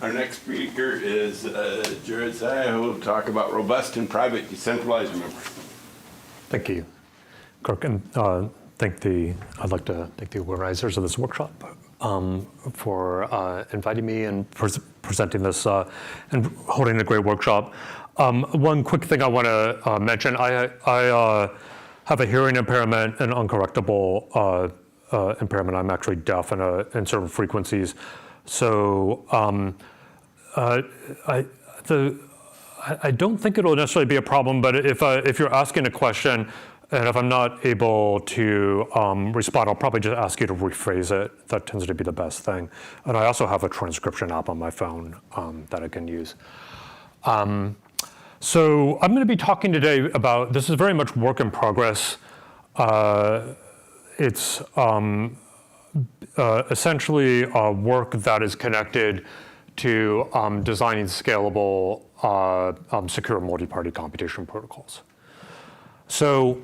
Our next speaker is Jared Saia, who will talk about robust and private decentralized memory. Thank you, Kirk, and I'd like to thank the organizers of this workshop for inviting me and presenting this and holding a great workshop. One quick thing I want to mention: I have a hearing impairment, an uncorrectable impairment. I'm actually deaf in certain frequencies, so I don't think it'll necessarily be a problem. But if you're asking a question, and if I'm not able to respond, I'll probably just ask you to rephrase it. That tends to be the best thing. And I also have a transcription app on my phone that I can use. So I'm going to be talking today about, this is very much work in progress. It's essentially work that is connected to designing scalable, secure multi-party computation protocols. So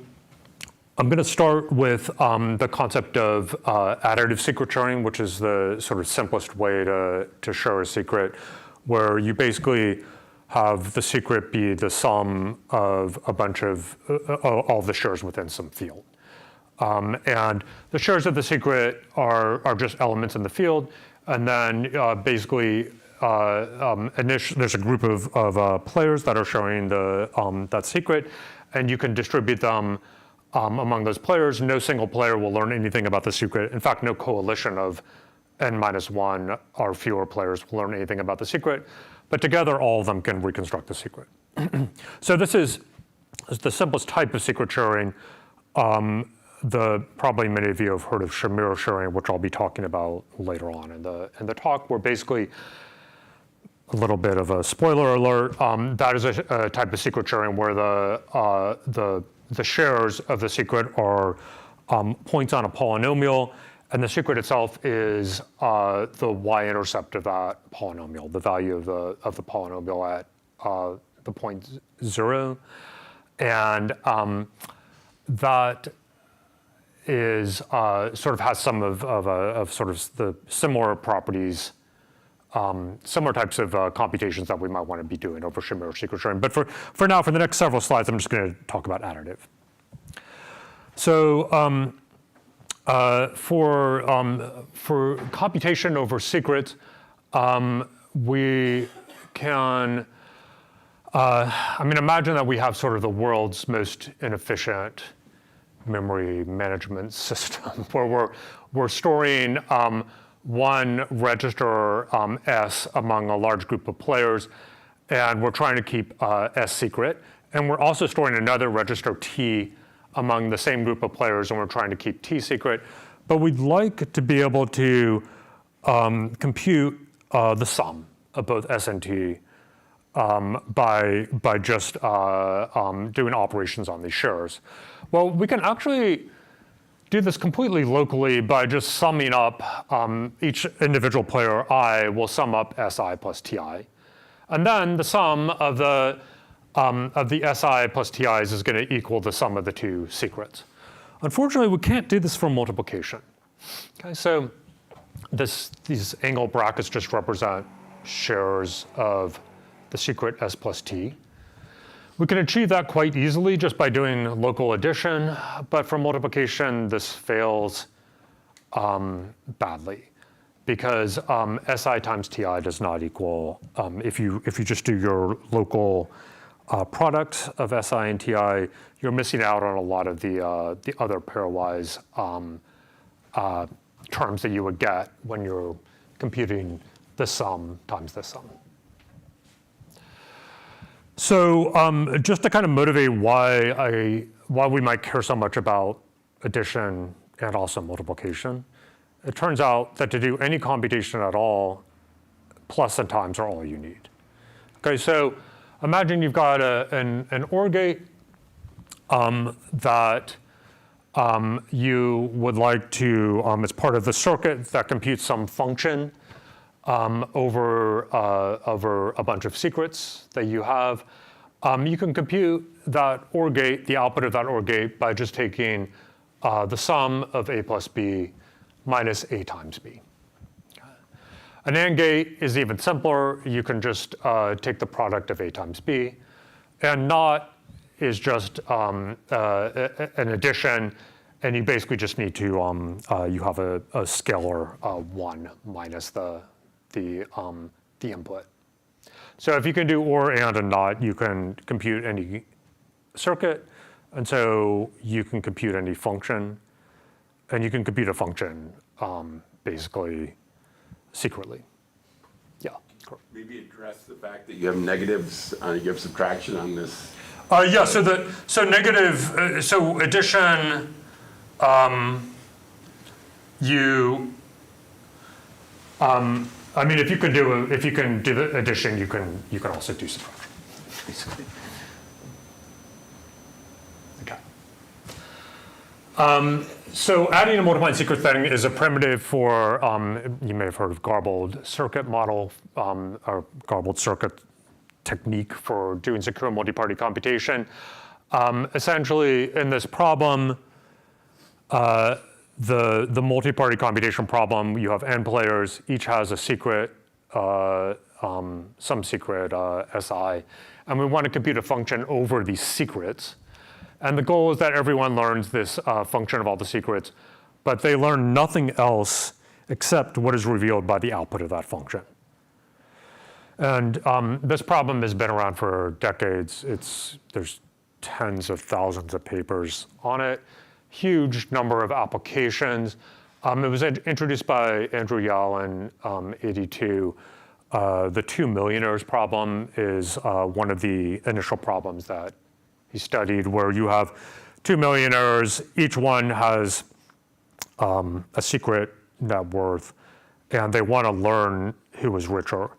I'm going to start with the concept of additive secret sharing, which is the sort of simplest way to share a secret, where you basically have the secret be the sum of a bunch of all the shares within some field. And the shares of the secret are just elements in the field, and then basically there's a group of players that are sharing that secret, and you can distribute them among those players. No single player will learn anything about the secret. In fact, no coalition of n-1 or fewer players will learn anything about the secret, but together all of them can reconstruct the secret. So this is the simplest type of secret sharing. Probably many of you have heard of Shamir sharing, which I'll be talking about later on in the talk, where basically, a little bit of a spoiler alert, that is a type of secret sharing where the shares of the secret are points on a polynomial, and the secret itself is the y-intercept of that polynomial, the value of the polynomial at the point 0, and that is sort of has some of sort of the similar properties, similar types of computations that we might want to be doing over Shamir secret sharing. But for now, for the next several slides, I'm just going to talk about additive. So for computation over secrets, we can, imagine that we have sort of the world's most inefficient memory management system, where we're storing one register S among a large group of players, and we're trying to keep S secret. And we're also storing another register T among the same group of players, and we're trying to keep T secret. But we'd like to be able to compute the sum of both S and T by just doing operations on these shares. Well, we can actually do this completely locally by just summing up each individual player I will sum up Si plus Ti. And then the sum of the Si plus Ti's is going to equal the sum of the two secrets. Unfortunately, we can't do this for multiplication. Okay, so these angle brackets just represent shares of the secret S plus T. We can achieve that quite easily just by doing local addition, but for multiplication, this fails badly, because Si times Ti does not equal, if you just do your local product of Si and Ti, you're missing out on a lot of the other pairwise terms that you would get when you're computing the sum times the sum. So just to kind of motivate why we might care so much about addition and also multiplication, it turns out that to do any computation at all, plus and times are all you need. Okay, so imagine you've got an OR gate that you would like to, as part of the circuit that computes some function over a bunch of secrets that you have. You can compute that OR gate, the output of that OR gate, by just taking the sum of A plus B minus A times B. An AND gate is even simpler. You can just take the product of A times B. And NOT is just an addition, and you basically just need to, you have a scalar 1 minus the input. So if you can do OR, AND, and NOT, you can compute any circuit, and so you can compute any function, and you can compute a function basically secretly. Yeah. Maybe address the fact that you have negatives, you have subtraction on this. Yeah. So negative. So addition. I mean, if you can do the addition, you can also do subtraction, basically. Okay. So adding and multiplying secret thing is a primitive for, you may have heard of garbled circuit model, or garbled circuit technique for doing secure multi-party computation. Essentially, in this problem, the multi-party computation problem, you have n players, each has a secret, some secret SI, and we want to compute a function over these secrets. And the goal is that everyone learns this function of all the secrets, but they learn nothing else except what is revealed by the output of that function. And this problem has been around for decades. There's tens of thousands of papers on it, huge number of applications. It was introduced by Andrew Yao in '82. The 2 millionaires problem is one of the initial problems that he studied, where you have 2 millionaires, each one has a secret net worth, and they want to learn who is richer,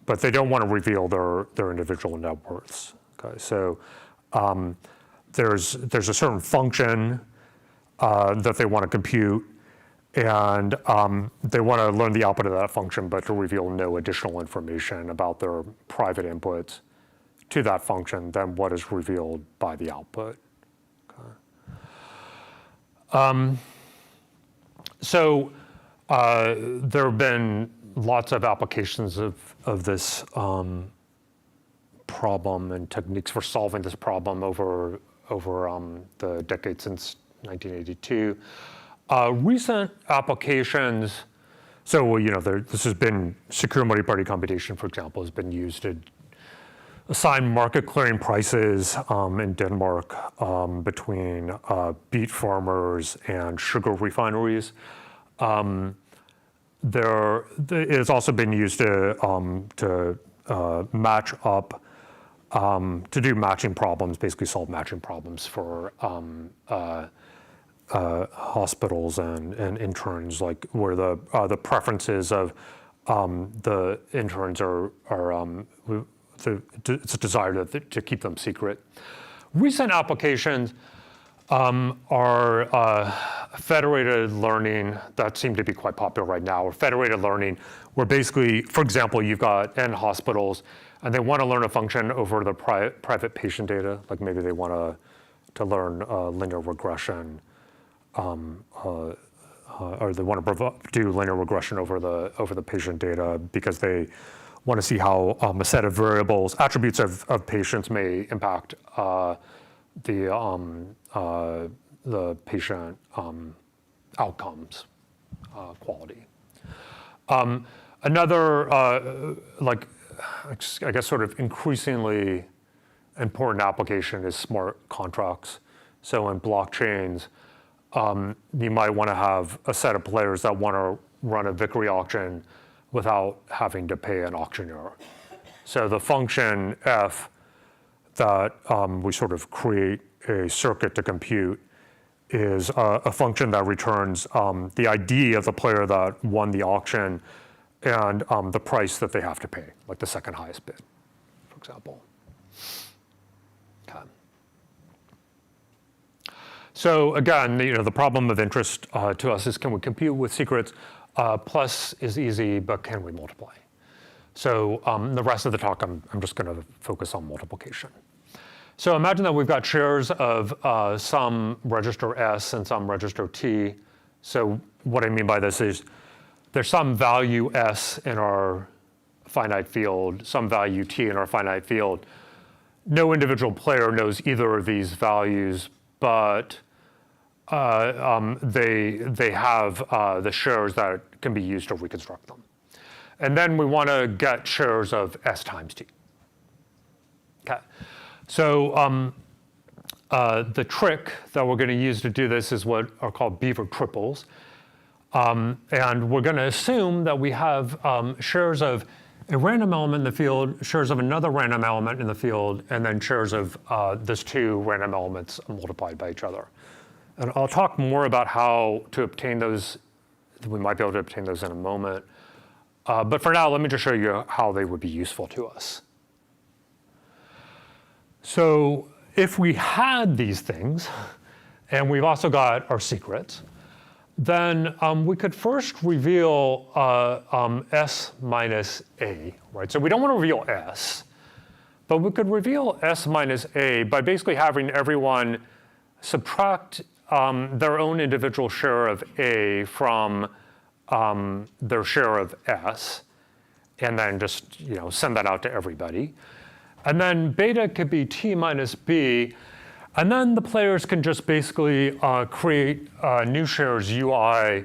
but they don't want to reveal their individual net worths. Okay, so there's a certain function that they want to compute, and they want to learn the output of that function, but to reveal no additional information about their private inputs to that function than what is revealed by the output. Okay. So there have been lots of applications of this problem and techniques for solving this problem over the decade since 1982. Recent applications, so this has been secure multi-party computation, for example, has been used to assign market clearing prices in Denmark between beet farmers and sugar refineries. It has also been used to match up, to do matching problems, basically solve matching problems for hospitals and interns, like where the preferences of the interns it's a desire to keep them secret. Recent applications are federated learning that seem to be quite popular right now, or federated learning, where basically, for example, you've got n hospitals, and they want to learn a function over the private patient data, like maybe they want to learn linear regression, or they want to do linear regression over the patient data because they want to see how a set of variables, attributes of patients may impact the patient outcomes quality. Another, I guess sort of increasingly important application is smart contracts. So in blockchains, you might want to have a set of players that want to run a Vickrey auction without having to pay an auctioneer. So the function f that we sort of create a circuit to compute is a function that returns the ID of the player that won the auction and the price that they have to pay, like the second highest bid, for example. Okay. So again, the problem of interest to us is, can we compute with secrets? Plus is easy, but can we multiply? So the rest of the talk, I'm just going to focus on multiplication. So imagine that we've got shares of some register S and some register T. So what I mean by this is there's some value S in our finite field, some value T in our finite field. No individual player knows either of these values, but they have the shares that can be used to reconstruct them. And then we want to get shares of S times T. Okay. So the trick that we're going to use to do this is what are called beaver triples. And we're going to assume that we have shares of a random element in the field, shares of another random element in the field, and then shares of those two random elements multiplied by each other. And I'll talk more about how to obtain those. We might be able to obtain those in a moment. But for now, let me just show you how they would be useful to us. So if we had these things, and we've also got our secrets, then we could first reveal S minus A, right? So we don't want to reveal S, but we could reveal S minus A by basically having everyone subtract their own individual share of A from their share of S, and then just send that out to everybody. And then beta could be T minus B, and then the players can just basically create new shares UI,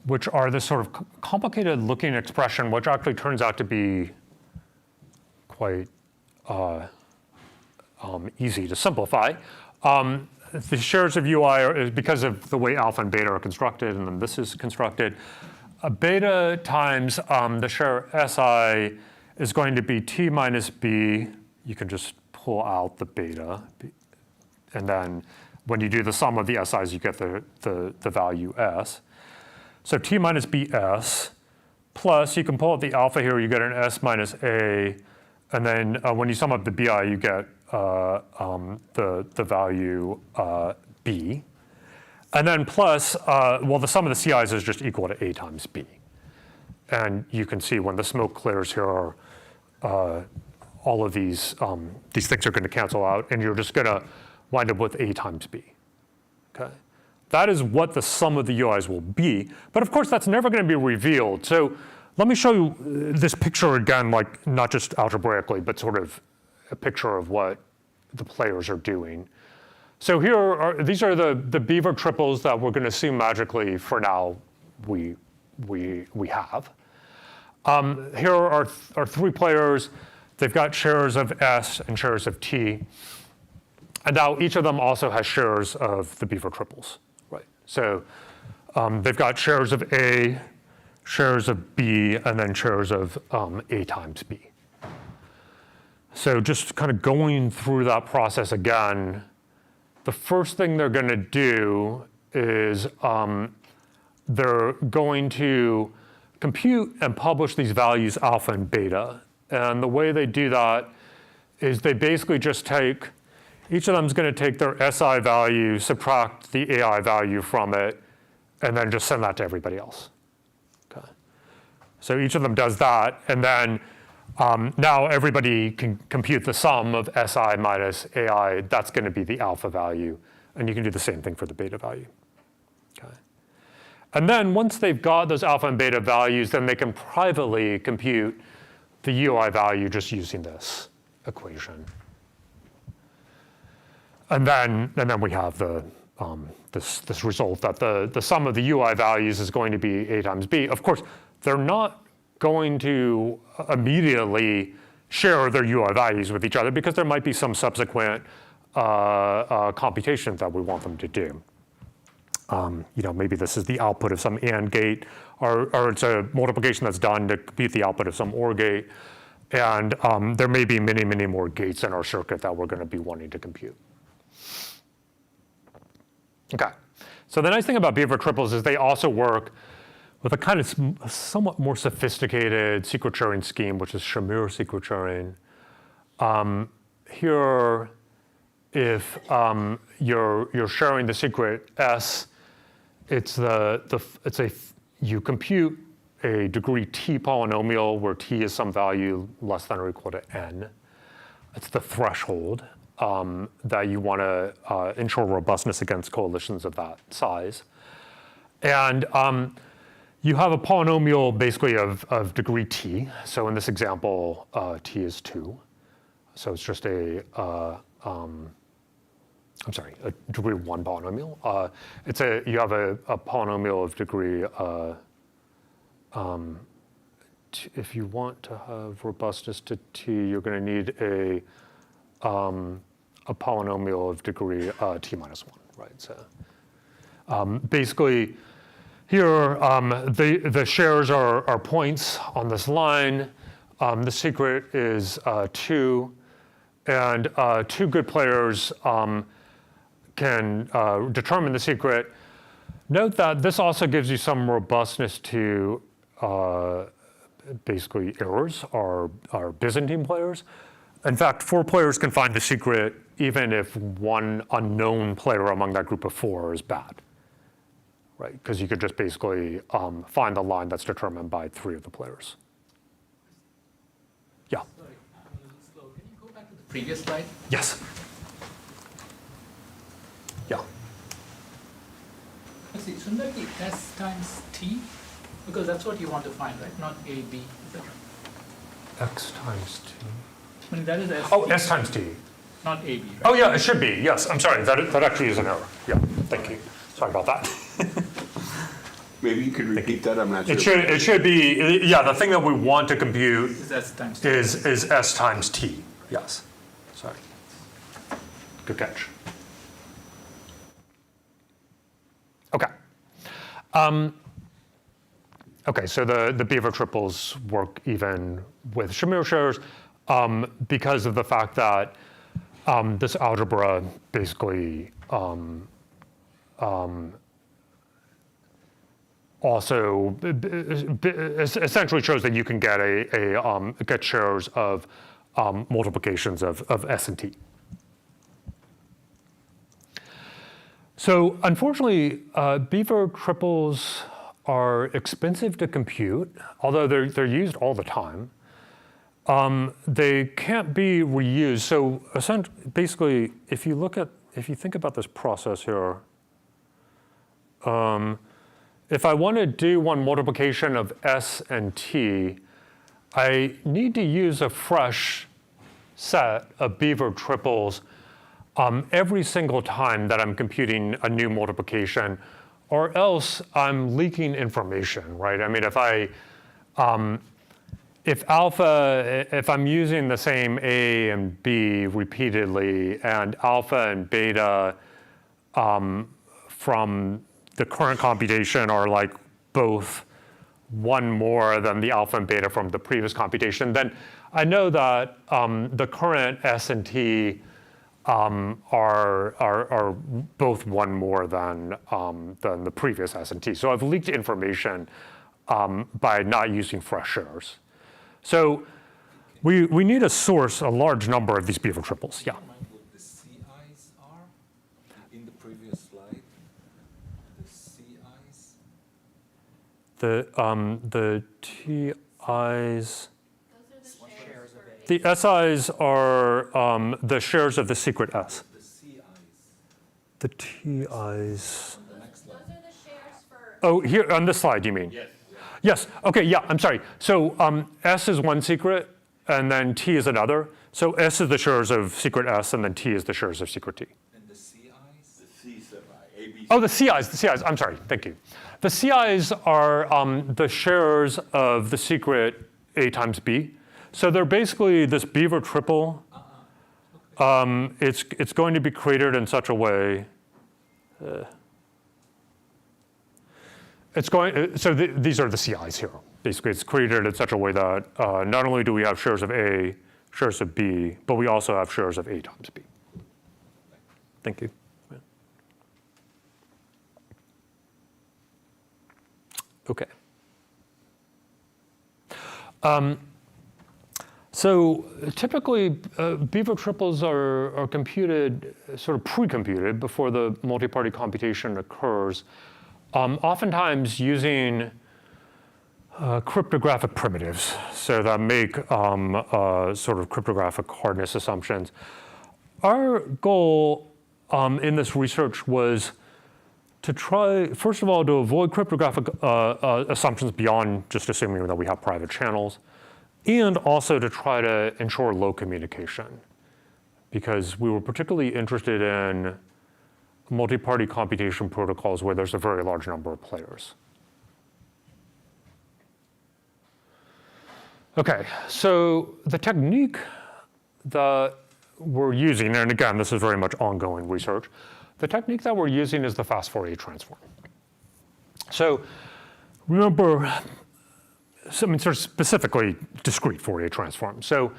which are this sort of complicated looking expression, which actually turns out to be quite easy to simplify. The shares of UI are, because of the way alpha and beta are constructed, and then this is constructed, beta times the share Si is going to be T minus B. You can just pull out the beta. And then when you do the sum of the SIs, you get the value S. So T minus BS, plus you can pull out the alpha here, you get an S minus A. And then when you sum up the BI, you get the value B. And then plus, well, the sum of the CIs is just equal to A times B. And you can see when the smoke clears here, all of these things are going to cancel out, and you're just going to wind up with A times B. Okay? That is what the sum of the UIs will be. But of course, that's never going to be revealed. So let me show you this picture again, like not just algebraically, but sort of a picture of what the players are doing. So these are the beaver triples that we're going to assume magically for now we have. Here are three players. They've got shares of S and shares of T. And now each of them also has shares of the beaver triples, right? So they've got shares of A, shares of B, and then shares of A times B. So just kind of going through that process again, the first thing they're going to do is they're going to compute and publish these values alpha and beta. And the way they do that is they basically just take, each of them is going to take their SI value, subtract the AI value from it, and then just send that to everybody else. Okay. So each of them does that, and then now everybody can compute the sum of SI minus AI. That's going to be the alpha value, and you can do the same thing for the beta value. Okay. And then once they've got those alpha and beta values, then they can privately compute the UI value just using this equation. And then we have this result that the sum of the UI values is going to be A times B. Of course, they're not going to immediately share their UI values with each other because there might be some subsequent computation that we want them to do. Maybe this is the output of some AND gate, or it's a multiplication that's done to compute the output of some OR gate. And there may be many, many more gates in our circuit that we're going to be wanting to compute. Okay, so the nice thing about beaver triples is they also work with a kind of somewhat more sophisticated secret sharing scheme, which is Shamir secret sharing. Here, if you're sharing the secret S, you compute a degree T polynomial where T is some value less than or equal to N. It's the threshold that you want to ensure robustness against coalitions of that size. And you have a polynomial basically of degree t. So in this example, t is 2. So it's just a degree 1 polynomial. You have a polynomial of degree. If you want to have robustness to t, you're going to need a polynomial of degree t minus 1, right? So basically, here the shares are points on this line. The secret is 2, and 2 good players can determine the secret. Note that this also gives you some robustness to basically errors are Byzantine players. In fact, 4 players can find the secret even if one unknown player among that group of 4 is bad, right? Because you could just basically find the line that's determined by 3 of the players. Yeah? Sorry, I'm a little slow. Can you go back to the previous slide? Yes. Yeah. Let's see, shouldn't that be S times T? Because that's what you want to find, right? Not A, B, etc. X times t. I mean, that is S. Oh, S times t. Not A, B, right? Oh yeah, it should be. Yes, I'm sorry. That actually is an error. Yeah, thank you. Sorry about that. Maybe you could repeat that, I'm not sure. It should be, yeah, the thing that we want to compute Is S times T. is S times t. Yes. Sorry. Good catch. Okay. Okay, so the beaver triples work even with Shamir shares because of the fact that this algebra basically also essentially shows that you can get get shares of multiplications of S and T. So unfortunately, beaver triples are expensive to compute, although they're used all the time. They can't be reused. So basically, if you think about this process here, if I want to do one multiplication of S and T, I need to use a fresh set of beaver triples every single time that I'm computing a new multiplication, or else I'm leaking information, right? I mean, if I'm using the same A and B repeatedly, and alpha and beta from the current computation are like both 1 more than the alpha and beta from the previous computation, then I know that the current S and T are both 1 more than the previous S and T. So I've leaked information by not using fresh shares. So we need to source a large number of these beaver triples. Yeah. Mind what the CIs are in the previous slide? The CIs. The TIs. The SIs are the shares of the secret S. The CIs. The TIs. The next Those slide. are the shares for. Oh, here on this slide, you mean? Yes. Yes. Okay. Yeah. I'm sorry. So S is one secret, and then T is another. So S is the shares of secret S, and then T is the shares of secret T. And the CIs. The C sub I, A, B, C. Oh, the CIs. The CIs. I'm sorry. Thank you. The CIs are the shares of the secret A times B. So they're basically this beaver triple. It's going to be created in such a way. These are the CIs here. Basically, it's created in such a way that not only do we have shares of A, shares of B, but we also have shares of A times B. Thank you. Okay. So typically, beaver triples are computed, sort of pre-computed before the multi-party computation occurs, oftentimes using cryptographic primitives, so that make sort of cryptographic hardness assumptions. Our goal in this research was to try, first of all, to avoid cryptographic assumptions beyond just assuming that we have private channels, and also to try to ensure low communication, because we were particularly interested in multi-party computation protocols where there's a very large number of players. Okay, so the technique that we're using, and again, this is very much ongoing research, the technique that we're using is the fast Fourier transform. So remember, sort of specifically discrete Fourier transform. So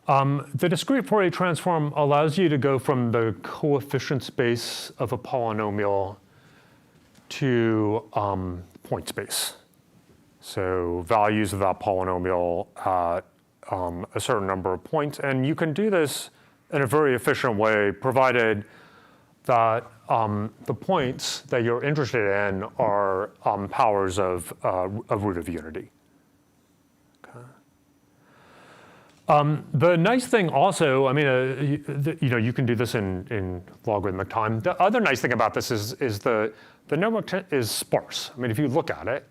the discrete Fourier transform allows you to go from the coefficient space of a polynomial to point space. So values of that polynomial at a certain number of points. And you can do this in a very efficient way, provided that the points that you're interested in are powers of a root of unity. The nice thing also, I mean, you can do this in logarithmic time. The other nice thing about this is the network is sparse. I mean, if you look at it.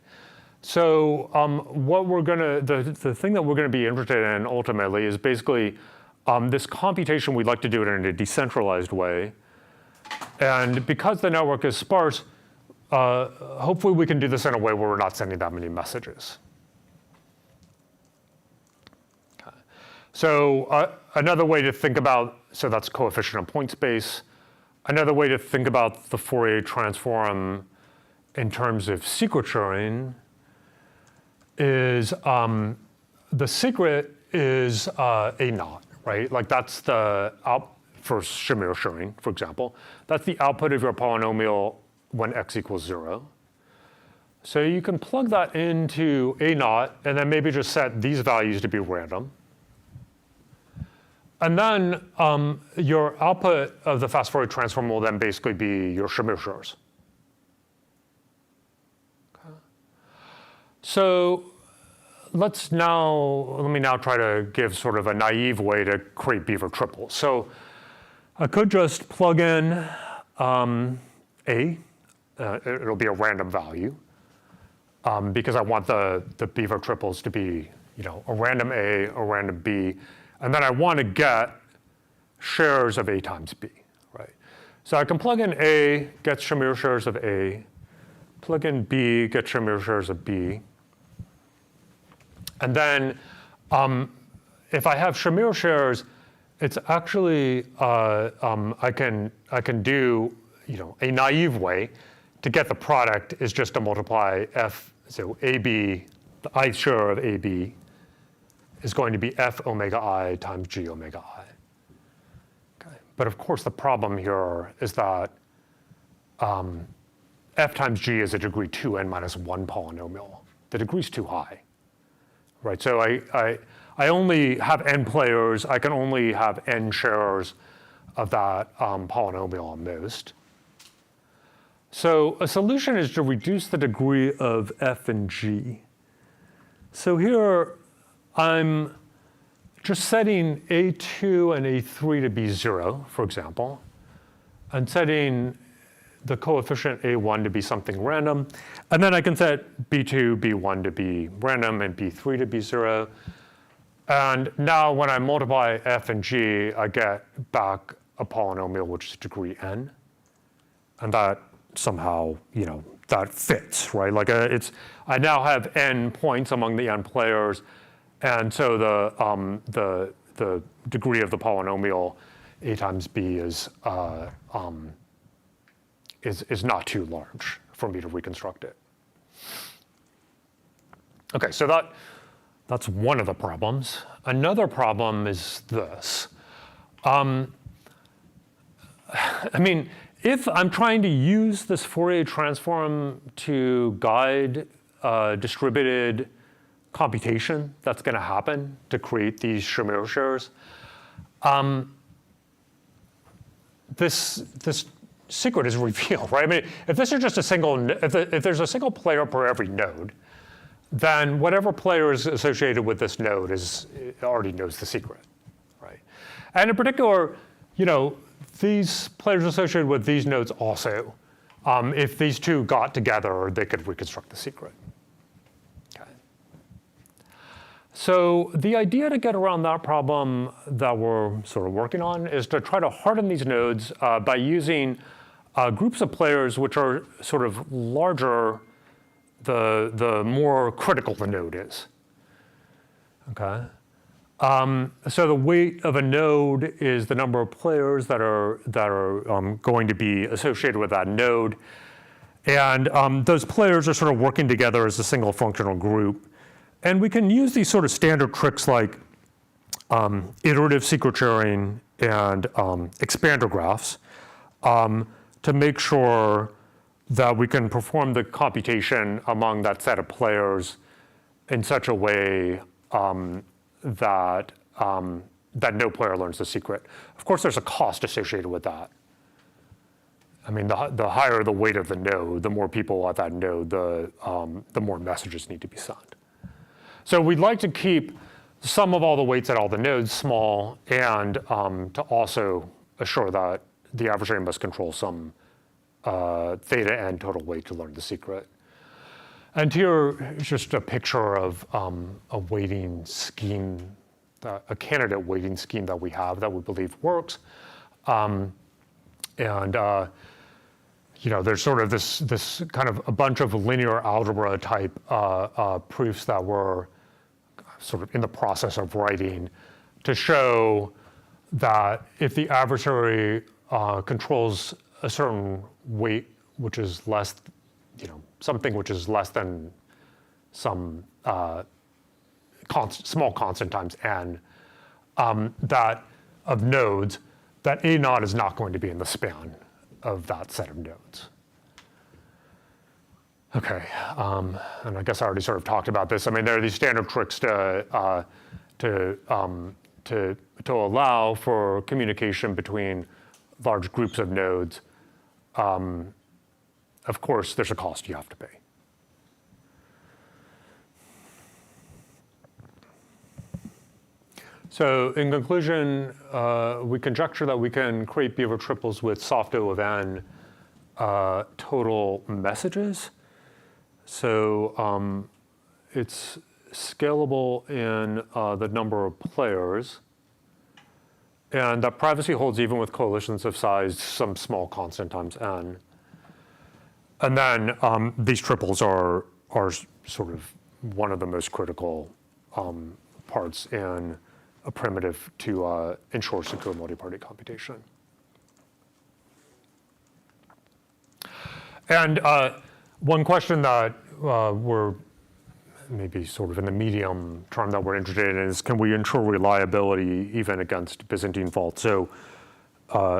So the thing that we're gonna be interested in ultimately is basically this computation. We'd like to do it in a decentralized way. And because the network is sparse, hopefully we can do this in a way where we're not sending that many messages. Okay. So another way to think about, so that's coefficient of point space. Another way to think about the Fourier transform in terms of secret sharing is the secret is a knot, right? Like that's the for Shamir sharing, for example. That's the output of your polynomial when x equals 0. So you can plug that into a naught and then maybe just set these values to be random. And then your output of the fast Fourier transform will then basically be your Shamir shares. Okay. So let me now try to give sort of a naive way to create beaver triples. So I could just plug in it'll be a random value because I want the beaver triples to be, a random A, a random B, and then I want to get shares of A times B, right? So I can plug in A, get Shamir shares of A, plug in B, get Shamir shares of B, and then if I have Shamir shares, it's actually I can do a naive way to get the product is just to multiply F. So AB, the I share of AB, is going to be F omega I times G omega I. Okay. But of course, the problem here is that F times G is a degree 2n minus 1 polynomial. The degree's too high, right? So I only have n players. I can only have n shares of that polynomial at most. So a solution is to reduce the degree of f and g. So here I'm just setting a2 and a3 to be 0, for example, and setting the coefficient a1 to be something random. And then I can set b2, b1 to be random, and b3 to be 0. And now when I multiply f and g, I get back a polynomial which is degree n. And that somehow, that fits, right? Like I now have n points among the n players, and so the degree of the polynomial a times b is not too large for me to reconstruct it. Okay, so that's one of the problems. Another problem is this. I mean, if I'm trying to use this Fourier transform to guide distributed computation that's going to happen to create these Shamir shares, this secret is revealed, right? I mean, if this is just a single, if there's a single player per every node, then whatever player is associated with this node already knows the secret, right? And in particular, these players associated with these nodes also If these two got together, they could reconstruct the secret. Okay. So the idea to get around that problem that we're sort of working on is to try to harden these nodes by using groups of players which are sort of larger the more critical the node is. Okay. So the weight of a node is the number of players that are going to be associated with that node, and those players are sort of working together as a single functional group. And we can use these sort of standard tricks like iterative secret sharing and expander graphs to make sure that we can perform the computation among that set of players in such a way that no player learns the secret. Of course, there's a cost associated with that. I mean, the higher the weight of the node, the more people at that node, the more messages need to be sent. So we'd like to keep some of all the weights at all the nodes small, and to also assure that the adversary must control some theta n total weight to learn the secret. And here is just a picture of a weighting scheme, a candidate weighting scheme that we have that we believe works. There's sort of this kind of a bunch of linear algebra type proofs that we're sort of in the process of writing to show that if the adversary controls a certain weight which is less, something which is less than some small constant times n, that of nodes, that A naught is not going to be in the span of that set of nodes. Okay, and I guess I already sort of talked about this. I mean, there are these standard tricks to allow for communication between large groups of nodes. Of course, there's a cost you have to pay. So in conclusion, we conjecture that we can create beaver triples with soft O of n total messages. So it's scalable in the number of players. And that privacy holds even with coalitions of size some small constant times n. And then these triples are sort of one of the most critical parts in a primitive to ensure secure multi-party computation. And one question that we're maybe sort of in the medium term that we're interested in is, can we ensure reliability even against Byzantine faults? So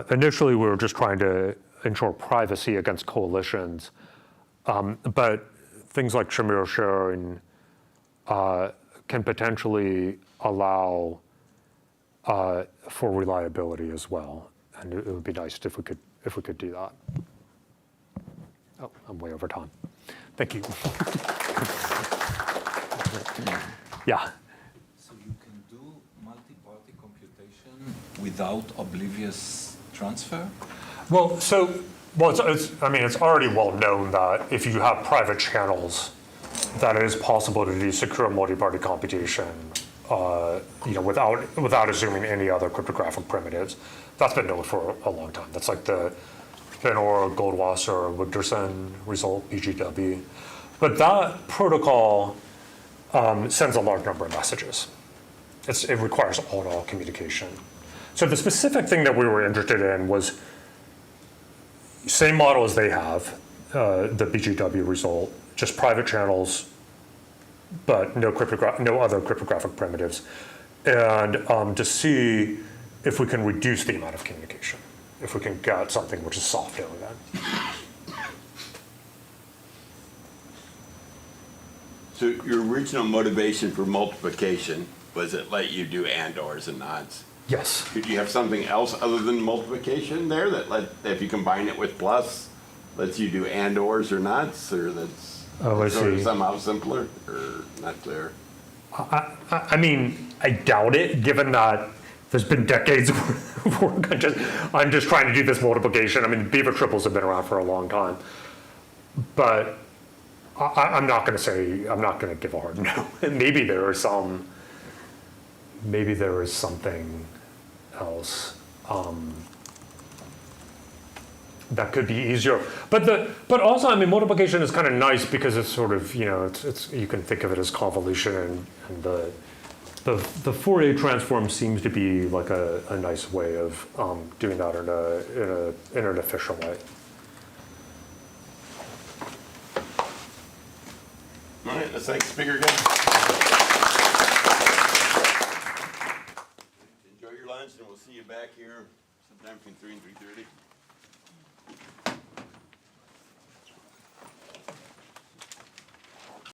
initially we were just trying to ensure privacy against coalitions, but things like Shamir sharing can potentially allow for reliability as well, and it would be nice if we could do that. Oh, I'm way over time. Thank you. Yeah. So you can do multi-party computation without oblivious transfer? Well, it's already well known that if you have private channels, that it is possible to do secure multi-party computation, without assuming any other cryptographic primitives. That's been known for a long time. That's like the Benor, Goldwasser, Wigderson result, BGW. But that protocol sends a large number of messages. It requires all-to-all communication. So the specific thing that we were interested in was same model as they have, the BGW result, just private channels, but no other cryptographic primitives, and to see if we can reduce the amount of communication, if we can get something which is soft O then. So your original motivation for multiplication was it let you do and/ors and nots? Yes. Could you have something else other than multiplication there that if you combine it with plus, lets you do and/ors or nots, or that's sort of somehow simpler or not clear? I mean, I doubt it, given that there's been decades of work. I'm just trying to do this multiplication. I mean, beaver triples have been around for a long time. But I'm not going to give a hard no. Maybe there is something else that could be easier. But also, I mean, multiplication is kind of nice because it's sort of, it's you can think of it as convolution, and the Fourier transform seems to be like a nice way of doing that in an efficient way. All right, let's thank the speaker again. Enjoy your lunch, and we'll see you back here sometime between 3 and 3:30.